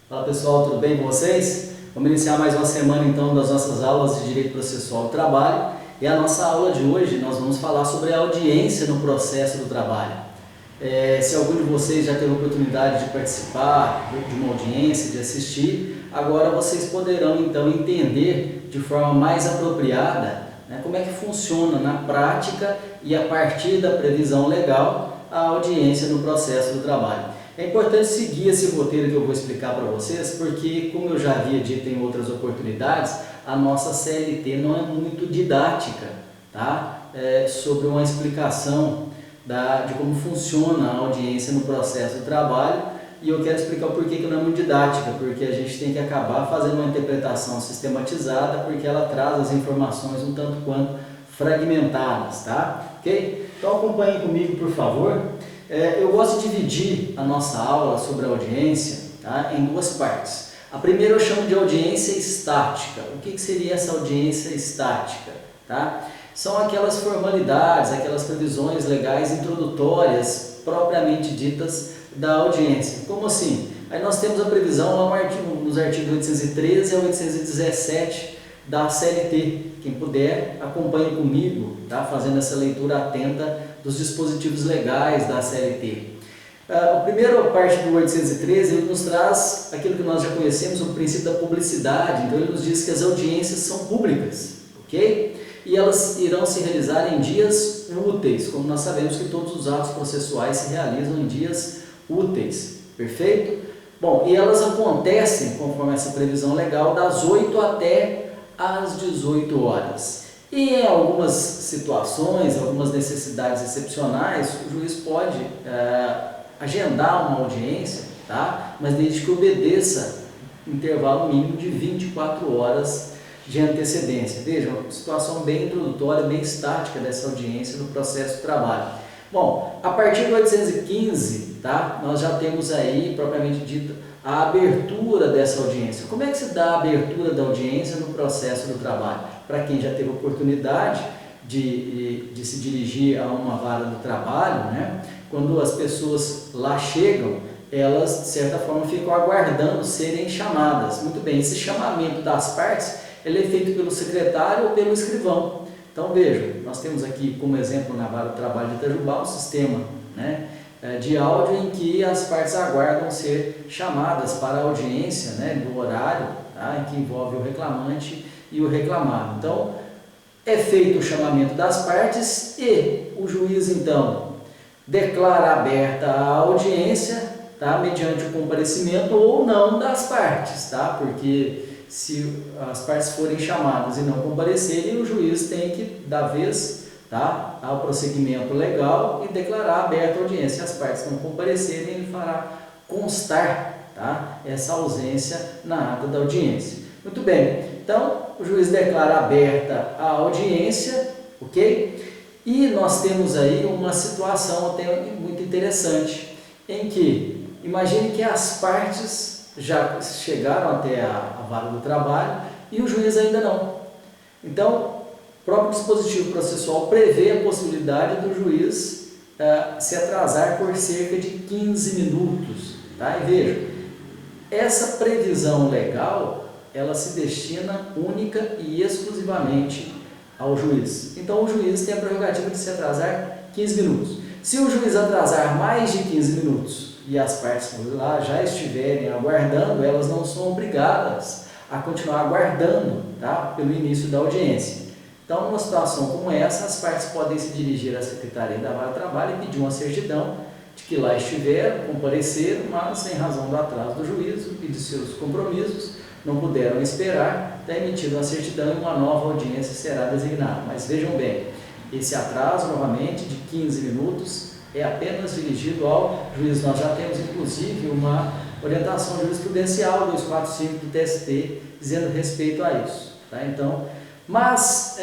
Fala pessoal, tudo bem com vocês? Vamos iniciar mais uma semana então das nossas aulas de Direito Processual do Trabalho. E a nossa aula de hoje nós vamos falar sobre a audiência no processo do trabalho. Se algum de vocês já teve a oportunidade de participar de uma audiência, de assistir, agora vocês poderão então entender de forma mais apropriada, né, como é que funciona na prática e a partir da previsão legal a audiência no processo do trabalho. É importante seguir esse roteiro que eu vou explicar para vocês, porque, como eu já havia dito em outras oportunidades, a nossa CLT não é muito didática, tá? Sobre uma explicação de como funciona a audiência no processo do trabalho, e eu quero explicar o porquê que não é muito didática, porque a gente tem que acabar fazendo uma interpretação sistematizada, porque ela traz as informações um tanto quanto fragmentadas, tá? Ok? Então acompanhem comigo, por favor. Eu gosto de dividir a nossa aula sobre a audiência, tá, em duas partes. A primeira eu chamo de audiência estática. O que seria essa audiência estática? Tá? São aquelas formalidades, aquelas previsões legais introdutórias propriamente ditas da audiência. Como assim? Aí nós temos a previsão lá nos artigos 813 a 817 da CLT. Quem puder, acompanhe comigo, tá? Fazendo essa leitura atenta dos dispositivos legais da CLT. A primeira parte do 813 ele nos traz aquilo que nós já conhecemos, o princípio da publicidade. Então ele nos diz que as audiências são públicas, ok? E elas irão se realizar em dias úteis, como nós sabemos que todos os atos processuais se realizam em dias úteis, perfeito? Bom, e elas acontecem, conforme essa previsão legal, das 8 até às 18 horas. E em algumas situações, algumas necessidades excepcionais, o juiz pode agendar uma audiência, tá? Mas desde que obedeça intervalo mínimo de 24 horas de antecedência. Vejam, uma situação bem introdutória, bem estática dessa audiência no processo de trabalho. Bom, a partir do 815, tá? Nós já temos aí, propriamente dito, a abertura dessa audiência. Como é que se dá a abertura da audiência no processo do trabalho? Para quem já teve oportunidade de se dirigir a uma vara do trabalho, né? Quando as pessoas lá chegam, elas de certa forma ficam aguardando serem chamadas. Muito bem, esse chamamento das partes ele é feito pelo secretário ou pelo escrivão. Então vejam, nós temos aqui como exemplo na vara do trabalho de Itajubá um sistema, né, de áudio em que as partes aguardam ser chamadas para a audiência, né, do horário, tá, em que envolve o reclamante e o reclamado. Então, é feito o chamamento das partes e o juiz, então, declara aberta a audiência, tá, mediante o comparecimento ou não das partes, tá, porque se as partes forem chamadas e não comparecerem, o juiz tem que dar vez, tá, ao prosseguimento legal e declarar aberta a audiência. Se as partes não comparecerem, ele fará constar, tá, essa ausência na ata da audiência. Muito bem, então o juiz declara aberta a audiência, ok? E nós temos aí uma situação até muito interessante, em que, imagine que as partes já chegaram até a vara do trabalho e o juiz ainda não. Então, o próprio dispositivo processual prevê a possibilidade do juiz se atrasar por cerca de 15 minutos. Tá? E veja, essa previsão legal, ela se destina única e exclusivamente ao juiz. Então o juiz tem a prerrogativa de se atrasar 15 minutos. Se o juiz atrasar mais de 15 minutos e as partes lá já estiverem aguardando, elas não são obrigadas a continuar aguardando, tá, pelo início da audiência. Então, numa situação como essa, as partes podem se dirigir à Secretaria da Vara do Trabalho e pedir uma certidão de que lá estiveram, compareceram, mas em razão do atraso do juízo e de seus compromissos, não puderam esperar, está emitida uma certidão e uma nova audiência será designada. Mas vejam bem, esse atraso, novamente, de 15 minutos, é apenas dirigido ao juiz. Nós já temos, inclusive, uma orientação jurisprudencial 245 do TST, dizendo respeito a isso. Tá? Então, mas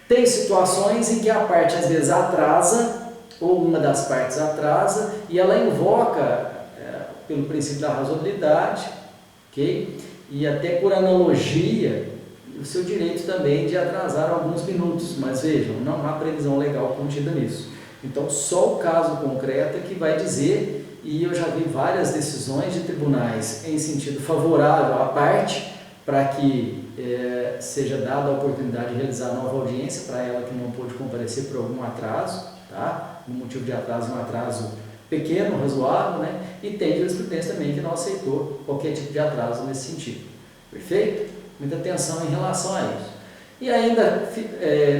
tem situações em que a parte, às vezes, atrasa, ou uma das partes atrasa, e ela invoca, pelo princípio da razoabilidade, ok? E até por analogia, o seu direito também de atrasar alguns minutos, mas vejam, não há previsão legal contida nisso. Então, só o caso concreto é que vai dizer e eu já vi várias decisões de tribunais em sentido favorável à parte, para que seja dada a oportunidade de realizar nova audiência para ela que não pôde comparecer por algum atraso, tá? Um motivo de atraso, um atraso pequeno, razoável, né? E tem jurisprudência também que não aceitou qualquer tipo de atraso nesse sentido. Perfeito? Muita atenção em relação a isso. E ainda,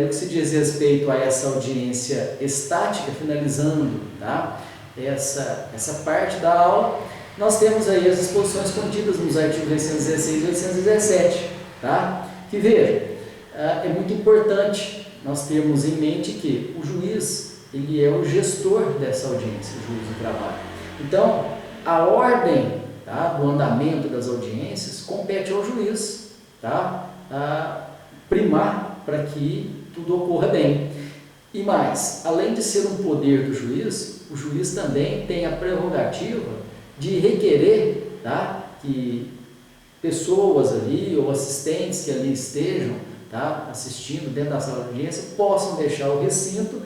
no que se diz respeito a essa audiência estática, finalizando, tá? Essa parte da aula, nós temos aí as disposições contidas nos artigos 816 e 817, tá? Que veja, é muito importante nós termos em mente que o juiz, ele é o gestor dessa audiência, o juiz do trabalho. Então, a ordem, tá, do andamento das audiências compete ao juiz, tá? Primar para que tudo ocorra bem. E mais, além de ser um poder do juiz, o juiz também tem a prerrogativa de requerer, tá, que pessoas ali ou assistentes que ali estejam, tá, assistindo dentro da sala de audiência possam deixar o recinto,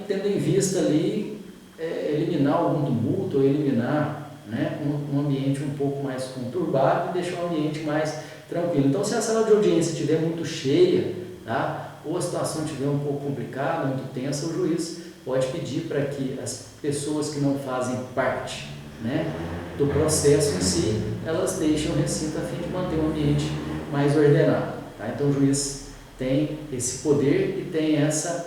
tendo em vista ali eliminar algum tumulto ou eliminar, né, um ambiente um pouco mais conturbado e deixar o ambiente mais tranquilo. Então, se a sala de audiência estiver muito cheia, tá, ou a situação estiver um pouco complicada, muito tensa, o juiz pode pedir para que as pessoas que não fazem parte, né, do processo em si, elas deixem o recinto a fim de manter o ambiente mais ordenado. Tá? Então, o juiz tem esse poder e tem essa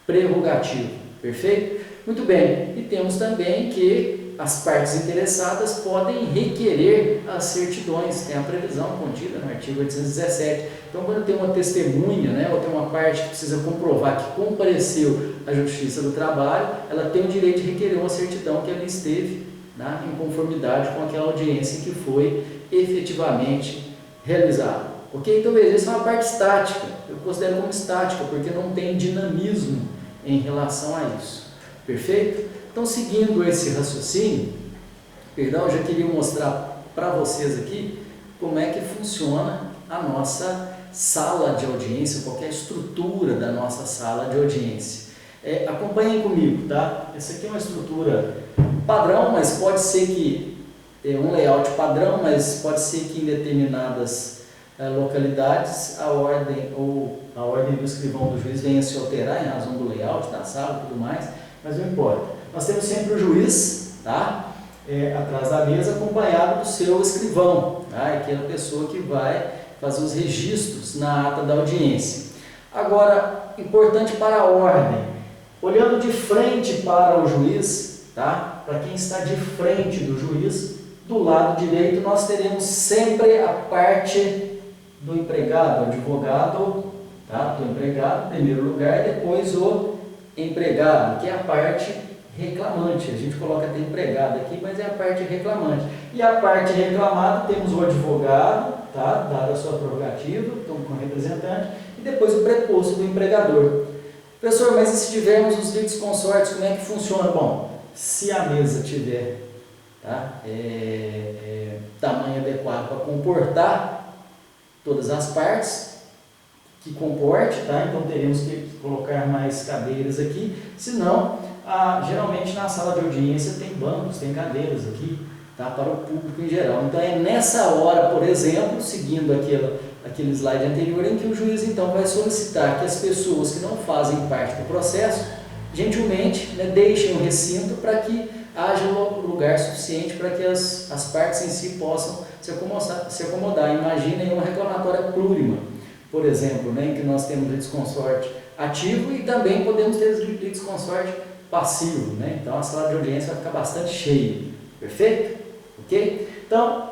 prerrogativa. Perfeito? Muito bem. E temos também que as partes interessadas podem requerer as certidões, tem a previsão contida no artigo 817. Então, quando tem uma testemunha, né, ou tem uma parte que precisa comprovar que compareceu à Justiça do Trabalho, ela tem o direito de requerer uma certidão que ela esteve, né, em conformidade com aquela audiência que foi efetivamente realizada. Ok? Então, veja, isso é uma parte estática. Eu considero como estática, porque não tem dinamismo em relação a isso. Perfeito? Então, seguindo esse raciocínio, eu já queria mostrar para vocês aqui como é que funciona a nossa sala de audiência, qualquer estrutura da nossa sala de audiência. Acompanhem comigo, tá? Essa aqui é uma estrutura padrão, mas pode ser que um layout padrão, mas pode ser que em determinadas localidades a ordem do escrivão do juiz venha a se alterar em razão do layout da sala e tudo mais, mas não importa. Nós temos sempre o juiz, tá, atrás da mesa, acompanhado do seu escrivão, tá, aquela pessoa que vai fazer os registros na ata da audiência. Agora, importante para a ordem, olhando de frente para o juiz, tá, para quem está de frente do juiz, do lado direito nós teremos sempre a parte do empregado, advogado, tá, do empregado em primeiro lugar, e depois o empregado, que é a parte reclamante. A gente coloca até empregado aqui, mas é a parte reclamante. E a parte reclamada temos o advogado, tá, dada a sua prerrogativa, então com o representante, e depois o preposto do empregador. Professor, mas e se tivermos os litisconsortes, como é que funciona? Bom, se a mesa tiver, tá, tamanho adequado para comportar todas as partes, que comporte, tá? Então teremos que colocar mais cadeiras aqui, senão, geralmente na sala de audiência tem bancos, tem cadeiras aqui, tá? Para o público em geral. Então é nessa hora, por exemplo, seguindo aquele slide anterior, em que o juiz então vai solicitar que as pessoas que não fazem parte do processo, gentilmente, né, deixem o recinto para que haja lugar suficiente para que as partes em si possam se acomodar. Imaginem uma reclamatória plurima, por exemplo, né, em que nós temos litisconsorte ativo e também podemos ter litisconsorte passivo, né? Então a sala de audiência vai ficar bastante cheia. Perfeito? Ok? Então,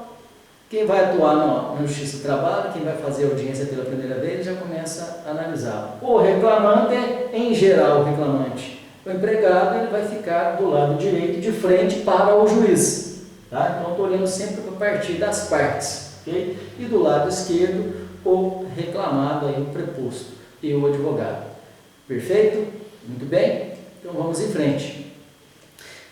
quem vai atuar na Justiça do Trabalho, quem vai fazer a audiência pela primeira vez, já começa a analisar. O reclamante em geral, o reclamante. O empregado, ele vai ficar do lado direito, de frente para o juiz. Tá? Então, estou olhando sempre para partir das partes. Okay? E do lado esquerdo, o reclamado, aí, o preposto, e o advogado. Perfeito? Muito bem? Então, vamos em frente.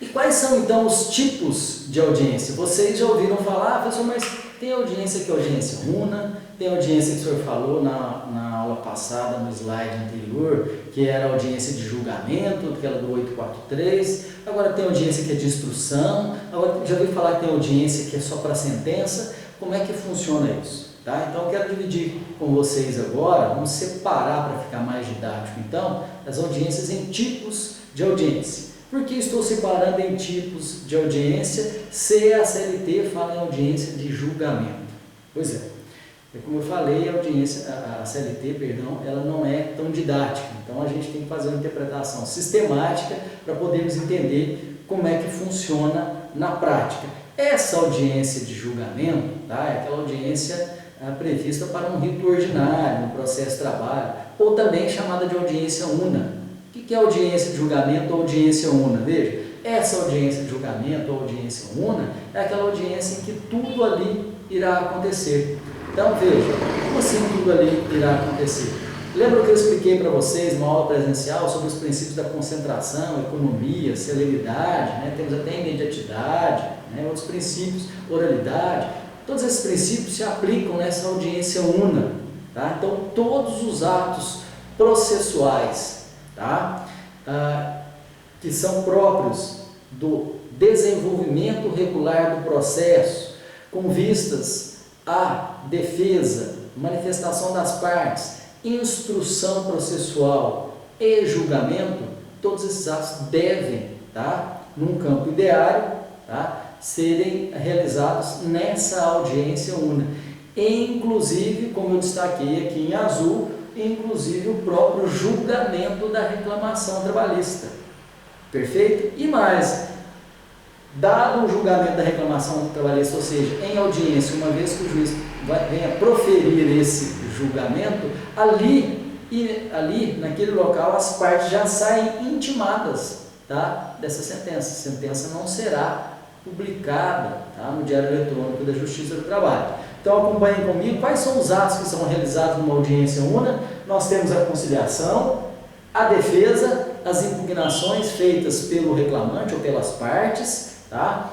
E quais são, então, os tipos de audiência? Vocês já ouviram falar, professor, mas Tem audiência que é audiência una, tem audiência que o senhor falou na aula passada, no slide anterior, que era audiência de julgamento, aquela do 843, agora tem audiência que é de instrução, agora já ouvi falar que tem audiência que é só para sentença. Como é que funciona isso? Tá? Então eu quero dividir com vocês agora, vamos separar para ficar mais didático então, as audiências em tipos de audiência. Por que estou separando em tipos de audiência se a CLT fala em audiência de julgamento? Pois é, como eu falei, a CLT, perdão, ela não é tão didática, então a gente tem que fazer uma interpretação sistemática para podermos entender como é que funciona na prática. Essa audiência de julgamento, tá, é aquela audiência prevista para um rito ordinário, no processo de trabalho, ou também chamada de audiência una. O que é audiência de julgamento ou audiência una? Veja, essa audiência de julgamento ou audiência una é aquela audiência em que tudo ali irá acontecer. Então veja, como assim tudo ali irá acontecer? Lembra que eu expliquei para vocês numa aula presencial sobre os princípios da concentração, economia, celeridade, né? Temos até imediatidade, né? Outros princípios, oralidade. Todos esses princípios se aplicam nessa audiência una. Tá? Então todos os atos processuais, tá? Que são próprios do desenvolvimento regular do processo, com vistas à defesa, manifestação das partes, instrução processual e julgamento, todos esses atos devem, tá, num campo ideário, tá, serem realizados nessa audiência una. Inclusive, como eu destaquei aqui em azul, inclusive o próprio julgamento da reclamação trabalhista. Perfeito? E mais, dado o julgamento da reclamação trabalhista, ou seja, em audiência, uma vez que o juiz venha proferir esse julgamento, ali naquele local as partes já saem intimadas, tá, dessa sentença. A sentença não será publicada, tá, no Diário Eletrônico da Justiça do Trabalho. Então acompanhem comigo quais são os atos que são realizados numa audiência una. Nós temos a conciliação, a defesa, as impugnações feitas pelo reclamante ou pelas partes, tá?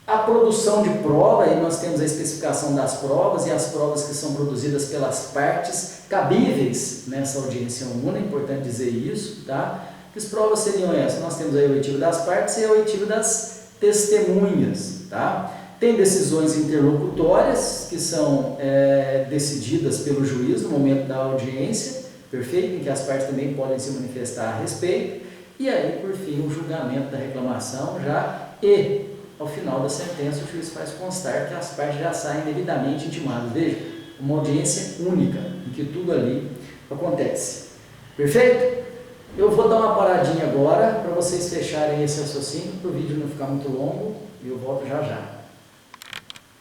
A produção de prova, aí nós temos a especificação das provas e as provas que são produzidas pelas partes cabíveis nessa audiência una, é importante dizer isso, tá? Que as provas seriam essas? Nós temos aí o oitivo das partes e o oitivo das testemunhas, tá? Tem decisões interlocutórias que são decididas pelo juiz no momento da audiência, perfeito? Em que as partes também podem se manifestar a respeito. E aí, por fim, o julgamento da reclamação e ao final da sentença o juiz faz constar que as partes já saem devidamente intimadas. Veja, uma audiência única, em que tudo ali acontece. Perfeito? Eu vou dar uma paradinha agora para vocês fecharem esse raciocínio, para o vídeo não ficar muito longo, e eu volto já já.